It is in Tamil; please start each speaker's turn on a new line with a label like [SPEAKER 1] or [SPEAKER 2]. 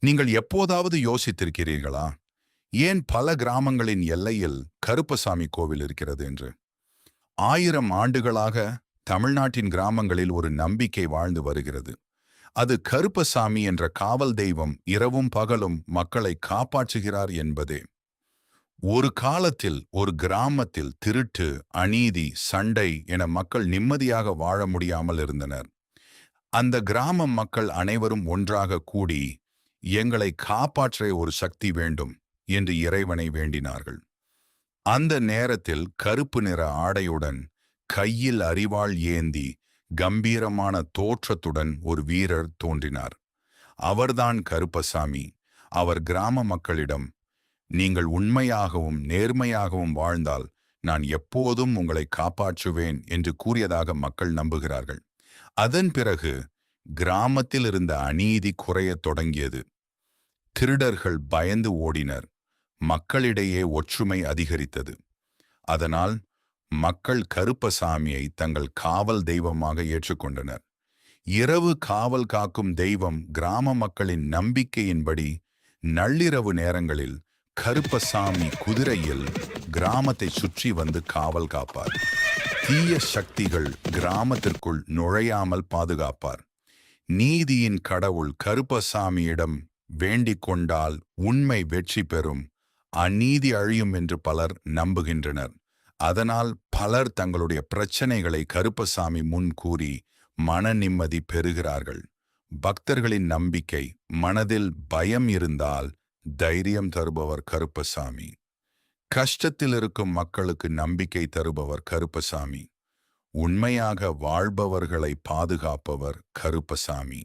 [SPEAKER 1] நீங்கள் எப்போதாவது யோசித்திருக்கிறீர்களா, ஏன் பல கிராமங்களின் எல்லையில் கருப்பசாமி கோவில் இருக்கிறது என்று? 1000 ஆண்டுகளாக தமிழ்நாட்டின் கிராமங்களில் ஒரு நம்பிக்கை வாழ்ந்து வருகிறது. அது கருப்பசாமி என்ற காவல் தெய்வம் இரவும் பகலும் மக்களை காப்பாற்றுகிறார் என்பதே. ஒரு காலத்தில் ஒரு கிராமத்தில் திருட்டு, அநீதி, சண்டை என மக்கள் நிம்மதியாக வாழ முடியாமல் இருந்தனர். அந்த கிராம மக்கள் அனைவரும் ஒன்றாக கூடி, எங்களை காப்பாற்ற ஒரு சக்தி வேண்டும் என்று இறைவனை வேண்டினார்கள். அந்த நேரத்தில் கருப்பு நிற ஆடையுடன், கையில் அரிவாள் ஏந்தி, கம்பீரமான தோற்றத்துடன் ஒரு வீரர் தோன்றினார். அவர்தான் கருப்பசாமி. அவர் கிராம மக்களிடம், நீங்கள் உண்மையாகவும் நேர்மையாகவும் வாழ்ந்தால் நான் எப்போதும் உங்களை காப்பாற்றுவேன் என்று கூறியதாக மக்கள் நம்புகிறார்கள். அதன் பிறகு கிராமத்தில் இருந்த அநீதி குறையத் தொடங்கியது. திருடர்கள் பயந்து ஓடினர். மக்களிடையே ஒற்றுமை அதிகரித்தது. அதனால் மக்கள் கருப்பசாமியை தங்கள் காவல் தெய்வமாக ஏற்றுக்கொண்டனர். இரவு காவல் காக்கும் தெய்வம் கிராம மக்களின் நம்பிக்கையின்படி நள்ளிரவு நேரங்களில் கருப்பசாமி குதிரையில் கிராமத்தை சுற்றி வந்து காவல் காப்பார். தீய சக்திகள் கிராமத்திற்குள் நுழையாமல் பாதுகாப்பார். நீதியின் கடவுள் கருப்பசாமியிடம் வேண்டிக் கொண்டால் உண்மை வெற்றி பெறும், அநீதி அழியும் என்று பலர் நம்புகின்றனர். அதனால் பலர் தங்களுடைய பிரச்சனைகளை கருப்பசாமி முன் கூறி மன நிம்மதி பெறுகிறார்கள். பக்தர்களின் நம்பிக்கை. மனதில் பயம் இருந்தால் தைரியம் தருபவர் கருப்பசாமி. கஷ்டத்தில் இருக்கும் மக்களுக்கு நம்பிக்கை தருபவர் கருப்பசாமி. உண்மையாக வாழ்பவர்களை பாதுகாப்பவர் கருப்பசாமி.